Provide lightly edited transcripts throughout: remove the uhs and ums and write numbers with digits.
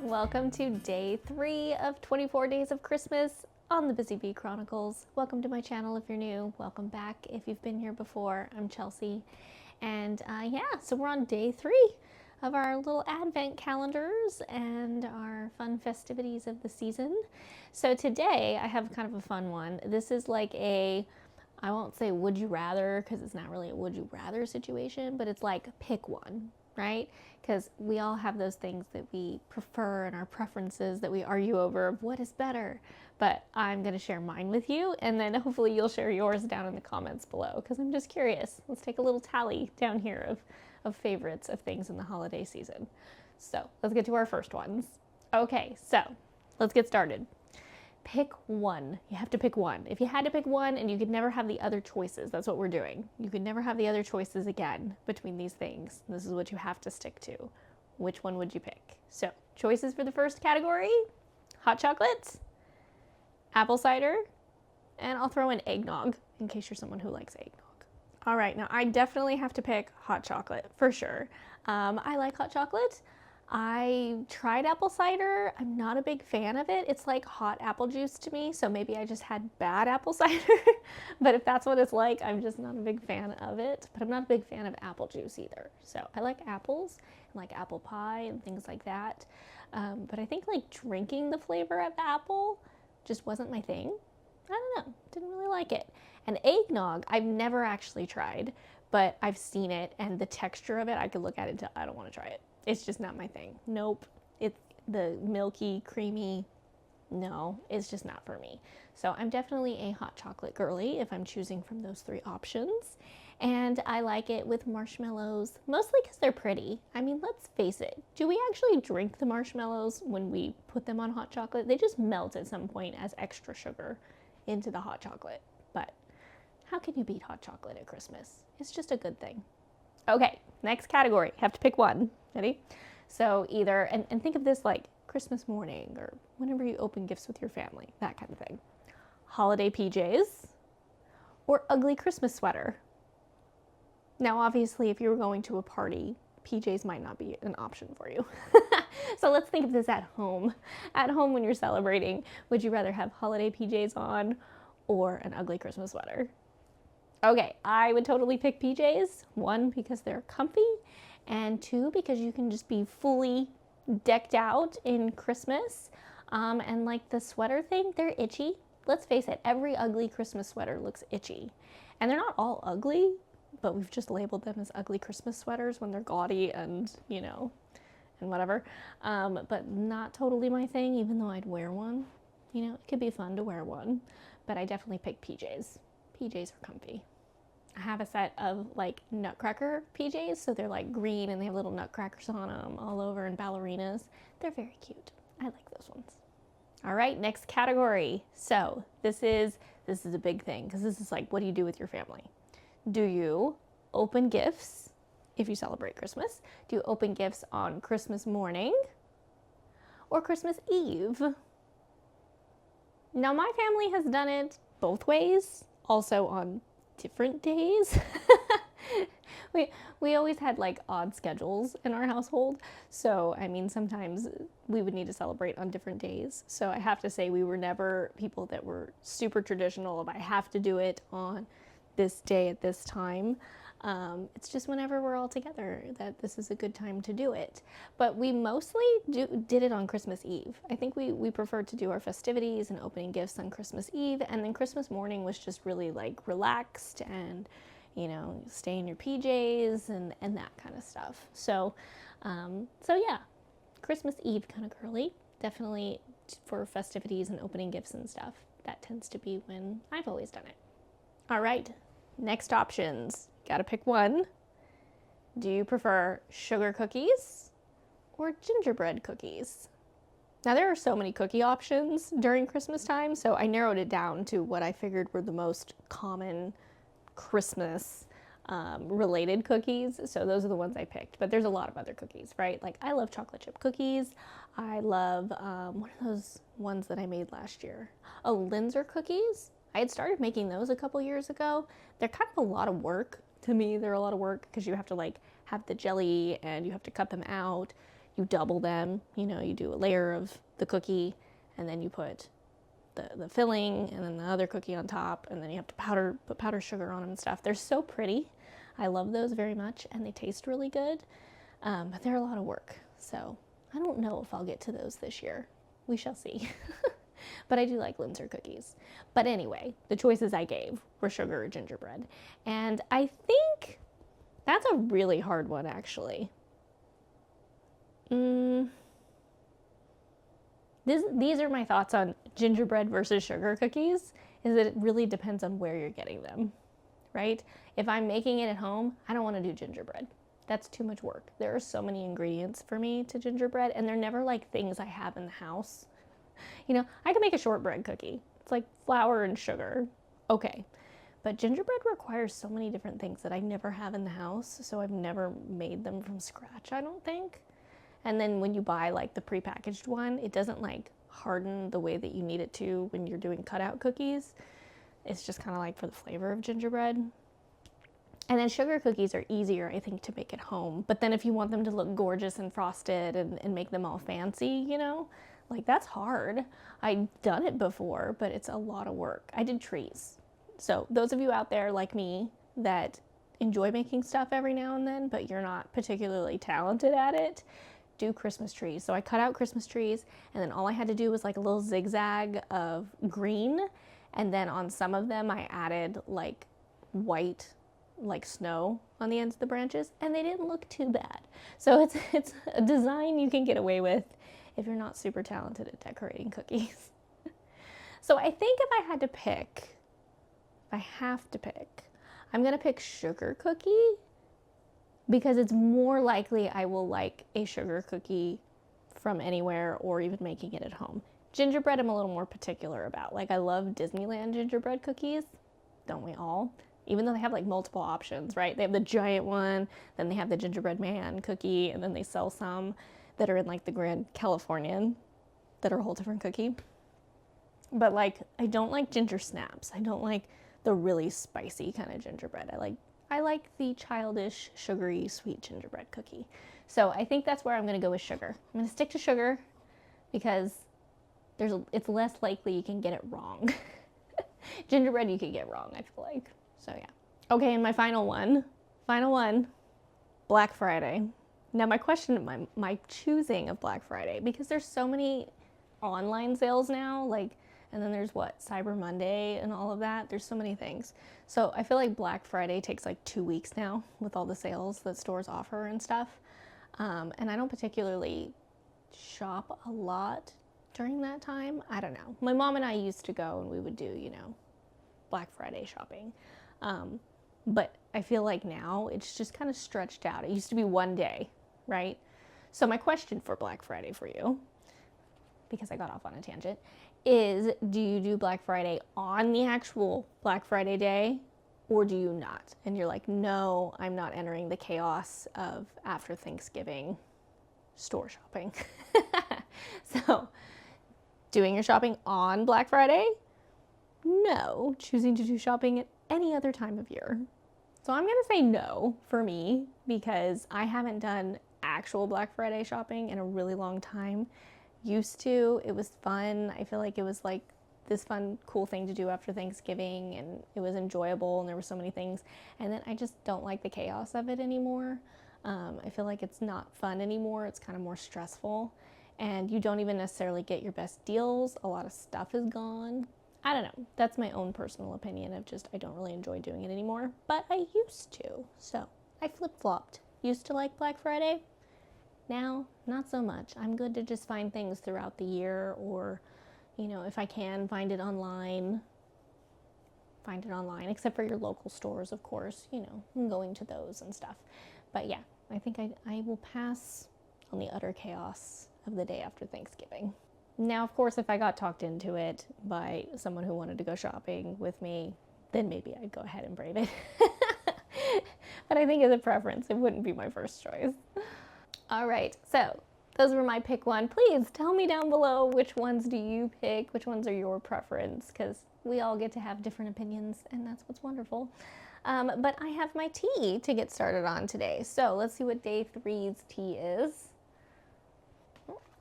Welcome to day 3 of 24 days of Christmas on the Busy Bee Chronicles. Welcome to my channel if you're new. Welcome back if you've been here before. I'm Chelsea. And so we're on day 3 of our little advent calendars and our fun festivities of the season. So today I have kind of a fun one. This is like I won't say would you rather because it's not really a would you rather situation, but it's like pick one, right? Because we all have those things that we prefer and our preferences that we argue over of what is better. But I'm going to share mine with you, and then hopefully you'll share yours down in the comments below, because I'm just curious. Let's take a little tally down here of favorites of things in the holiday season. So let's get to our first ones. Okay, so let's get started. Pick one. You have to pick one. If you had to pick one and you could never have the other choices, that's what we're doing. You could never have the other choices again between these things. This is what you have to stick to. Which one would you pick? So, choices for the first category: hot chocolate, apple cider, and I'll throw in eggnog in case you're someone who likes eggnog. All right, now I definitely have to pick hot chocolate for sure. I like hot chocolate. I tried apple cider. I'm not a big fan of it. It's like hot apple juice to me, so maybe I just had bad apple cider. But if that's what it's like, I'm just not a big fan of it. But I'm not a big fan of apple juice either. So I like apples, and like apple pie and things like that. But I think like drinking the flavor of apple just wasn't my thing. I don't know, didn't really like it. And eggnog, I've never actually tried, but I've seen it, and the texture of it, I could look at it until I don't want to try it. It's just not my thing. Nope. It's the milky, creamy, no, it's just not for me. So I'm definitely a hot chocolate girly if I'm choosing from those 3 options. And I like it with marshmallows, mostly because they're pretty. I mean, let's face it. Do we actually drink the marshmallows when we put them on hot chocolate? They just melt at some point as extra sugar into the hot chocolate. But how can you beat hot chocolate at Christmas? It's just a good thing. Okay, next category. Have to pick one. Ready? So either, and think of this like Christmas morning or whenever you open gifts with your family, that kind of thing. Holiday PJs or ugly Christmas sweater. Now, obviously, if you were going to a party, PJs might not be an option for you. So let's think of this at home. At home when you're celebrating, would you rather have holiday PJs on or an ugly Christmas sweater? Okay, I would totally pick PJs. 1, because they're comfy, and 2, because you can just be fully decked out in Christmas. And like the sweater thing, they're itchy. Let's face it, every ugly Christmas sweater looks itchy. And they're not all ugly, but we've just labeled them as ugly Christmas sweaters when they're gaudy and, you know, and whatever. But not totally my thing, even though I'd wear one. You know, it could be fun to wear one, but I definitely pick PJs. PJs are comfy. I have a set of like Nutcracker PJs, so they're like green and they have little nutcrackers on them all over and ballerinas. They're very cute. I like those ones. All right, next category. So this is a big thing because this is like, what do you do with your family? Do you open gifts if you celebrate Christmas? Do you open gifts on Christmas morning or Christmas Eve? Now my family has done it both ways, also on different days. we always had like odd schedules in our household, so I mean sometimes we would need to celebrate on different days. So I have to say we were never people that were super traditional of I have to do it on this day at this time. It's just whenever we're all together that this is a good time to do it. But we mostly did it on Christmas Eve. I think we preferred to do our festivities and opening gifts on Christmas Eve, and then Christmas morning was just really like relaxed and, you know, stay in your PJs and that kind of stuff. So yeah, Christmas Eve kind of girly. Definitely for festivities and opening gifts and stuff. That tends to be when I've always done it. All right, next options. Gotta pick one. Do you prefer sugar cookies or gingerbread cookies? Now there are so many cookie options during Christmas time, so I narrowed it down to what I figured were the most common Christmas related cookies. So those are the ones I picked, but there's a lot of other cookies, right? Like I love chocolate chip cookies. I love, what are those ones that I made last year? Oh, Linzer cookies. I had started making those a couple years ago. They're kind of a lot of work. To me, they're a lot of work because you have to like have the jelly and you have to cut them out. you double them, you know, you do a layer of the cookie and then you put the filling and then the other cookie on top, and then you have to put powdered sugar on them and stuff. They're so pretty. I love those very much, and they taste really good, but they're a lot of work. So I don't know if I'll get to those this year. We shall see. But I do like Linzer cookies. But anyway, the choices I gave were sugar or gingerbread. And I think that's a really hard one, actually. These are my thoughts on gingerbread versus sugar cookies, is that it really depends on where you're getting them, right? If I'm making it at home, I don't want to do gingerbread. That's too much work. There are so many ingredients for me to gingerbread, and they're never like things I have in the house. You know, I can make a shortbread cookie. It's like flour and sugar. Okay. But gingerbread requires so many different things that I never have in the house, so I've never made them from scratch, I don't think. And then when you buy like the prepackaged one, it doesn't like harden the way that you need it to when you're doing cutout cookies. It's just kind of like for the flavor of gingerbread. And then sugar cookies are easier, I think, to make at home. But then if you want them to look gorgeous and frosted and make them all fancy, you know, like that's hard. I've done it before, but it's a lot of work. I did trees. So those of you out there like me that enjoy making stuff every now and then, but you're not particularly talented at it, do Christmas trees. So I cut out Christmas trees, and then all I had to do was like a little zigzag of green, and then on some of them I added like white, like snow on the ends of the branches, and they didn't look too bad. So it's a design you can get away with if you're not super talented at decorating cookies. So I think if I have to pick, I'm gonna pick sugar cookie, because it's more likely I will like a sugar cookie from anywhere or even making it at home. Gingerbread I'm a little more particular about. Like I love Disneyland gingerbread cookies, don't we all? Even though they have like multiple options, right? They have the giant one, then they have the gingerbread man cookie, and then they sell some that are in like the Grand Californian that are a whole different cookie. But like, I don't like ginger snaps. I don't like the really spicy kind of gingerbread. I like the childish, sugary, sweet gingerbread cookie. So I think that's where I'm going to go with sugar. I'm going to stick to sugar because it's less likely you can get it wrong. Gingerbread you can get wrong, I feel like. So yeah. Okay, and my final one, Black Friday. Now my question, my choosing of Black Friday, because there's so many online sales now, like, and then there's Cyber Monday and all of that. There's so many things. So I feel like Black Friday takes like 2 weeks now with all the sales that stores offer and stuff. And I don't particularly shop a lot during that time. I don't know. My mom and I used to go and we would do, you know, Black Friday shopping. But I feel like now it's just kind of stretched out. It used to be one day, right? So my question for Black Friday for you, because I got off on a tangent, is do you do Black Friday on the actual Black Friday day, or do you not? And you're like, no, I'm not entering the chaos of after Thanksgiving store shopping. So doing your shopping on Black Friday? No. Choosing to do shopping at any other time of year. So I'm going to say no for me, because I haven't done actual Black Friday shopping in a really long time. Used to. It was fun. I feel like it was like this fun, cool thing to do after Thanksgiving, and it was enjoyable, and there were so many things. And then I just don't like the chaos of it anymore. I feel like it's not fun anymore. It's kind of more stressful, and you don't even necessarily get your best deals. A lot of stuff is gone. I don't know. That's my own personal opinion of just I don't really enjoy doing it anymore, but I used to. So I flip-flopped. Used to like Black Friday. Now, not so much. I'm good to just find things throughout the year, or, you know, if I can, find it online, except for your local stores, of course, you know, I'm going to those and stuff. But yeah, I think I will pass on the utter chaos of the day after Thanksgiving. Now, of course, if I got talked into it by someone who wanted to go shopping with me, then maybe I'd go ahead and brave it. But I think as a preference, it wouldn't be my first choice. All right, so those were my pick one. Please tell me down below which ones do you pick, which ones are your preference, because we all get to have different opinions, and that's what's wonderful. But I have my tea to get started on today. So let's see what day 3's tea is.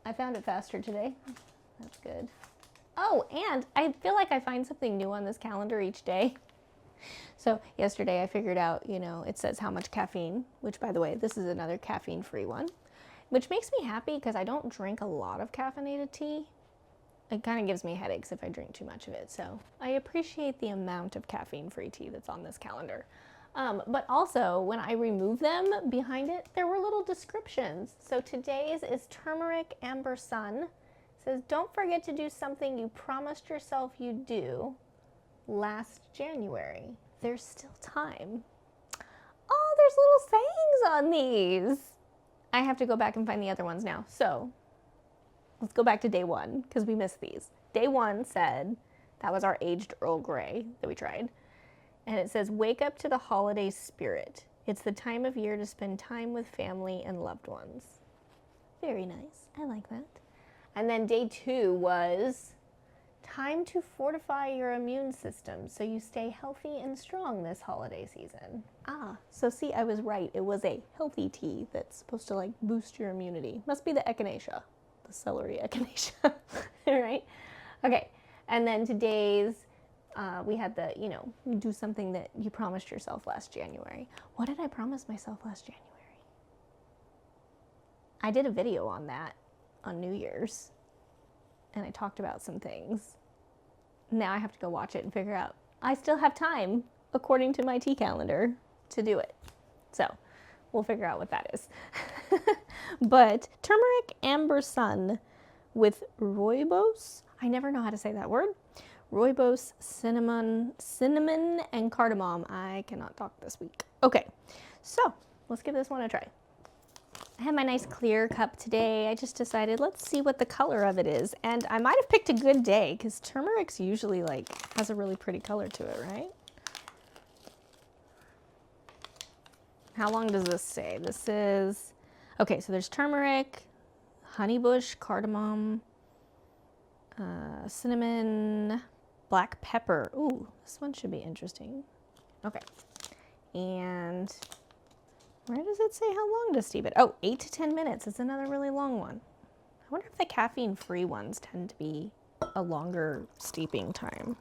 I found it faster today. That's good. Oh, and I feel like I find something new on this calendar each day. So yesterday I figured out, you know, it says how much caffeine, which by the way, this is another caffeine-free one, which makes me happy because I don't drink a lot of caffeinated tea. It kind of gives me headaches if I drink too much of it. So I appreciate the amount of caffeine-free tea that's on this calendar. But also, when I remove them, behind it, there were little descriptions. So today's is turmeric amber sun. It says, don't forget to do something you promised yourself you'd do last January. There's still time. Oh, there's little sayings on these. I have to go back and find the other ones now. So let's go back to day one because we missed these. Day one said, that was our aged Earl Grey that we tried. And it says, wake up to the holiday spirit. It's the time of year to spend time with family and loved ones. Very nice. I like that. And then day two was time to fortify your immune system so you stay healthy and strong this holiday season. Ah, so see, I was right. It was a healthy tea that's supposed to like boost your immunity. Must be the echinacea, the celery echinacea, right? Okay, and then today's, we had the, you know, do something that you promised yourself last January. What did I promise myself last January? I did a video on that on New Year's, and I talked about some things. Now I have to go watch it and figure out. I still have time, according to my tea calendar, to do it. So we'll figure out what that is. But turmeric amber sun with rooibos. I never know how to say that word. Rooibos, cinnamon, and cardamom. I cannot talk this week. Okay, so let's give this one a try. I have my nice clear cup today. I just decided, let's see what the color of it is. And I might have picked a good day because turmeric's usually like has a really pretty color to it, right? How long does this say? This is, okay, so there's turmeric, honeybush, cardamom, cinnamon, black pepper. Ooh, this one should be interesting. Okay, and where does it say how long to steep it? Oh, 8 to 10 minutes. It's another really long one. I wonder if the caffeine-free ones tend to be a longer steeping time.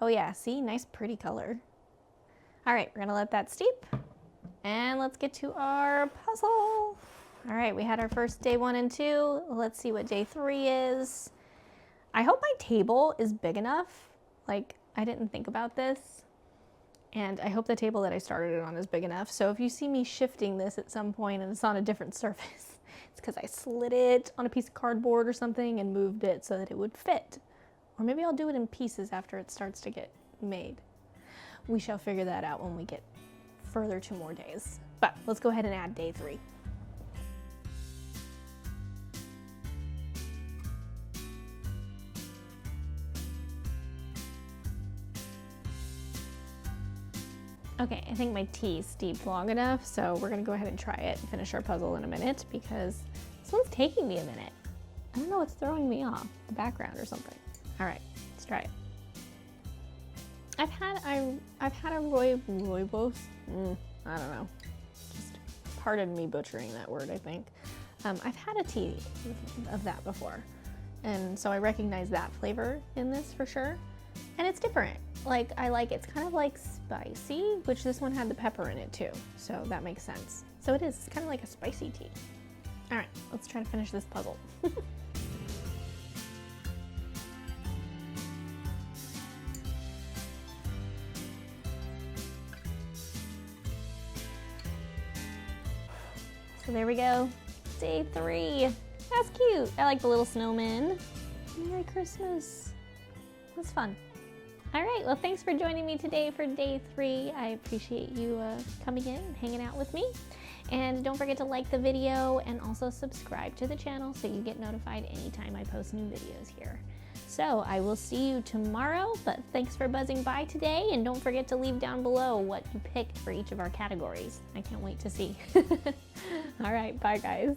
Oh yeah, see, nice pretty color. All right, we're gonna let that steep and let's get to our puzzle. All right, we had our first day 1 and 2. Let's see what day 3 is. I hope my table is big enough. Like, I didn't think about this, and I hope the table that I started it on is big enough. So if you see me shifting this at some point and it's on a different surface, it's because I slid it on a piece of cardboard or something and moved it so that it would fit. Or maybe I'll do it in pieces after it starts to get made. We shall figure that out when we get further 2 more days. But let's go ahead and add day 3. Okay, I think my tea steeped long enough, so we're gonna go ahead and try it and finish our puzzle in a minute because this one's taking me a minute. I don't know what's throwing me off, the background or something. All right, let's try it. I've had a rooibos. I don't know. Just pardon me butchering that word, I think. I've had a tea of that before, and so I recognize that flavor in this for sure. And it's different. Like, I like it's kind of like spicy, which this one had the pepper in it too, so that makes sense. So it is, it's kind of like a spicy tea. All right, let's try to finish this puzzle. So there we go, day 3. That's cute. I like the little snowman. Merry Christmas. That's fun. All right, well, thanks for joining me today for day 3. I appreciate you coming in and hanging out with me. And don't forget to like the video and also subscribe to the channel so you get notified anytime I post new videos here. So I will see you tomorrow, but thanks for buzzing by today, and don't forget to leave down below what you picked for each of our categories. I can't wait to see. All right, bye guys.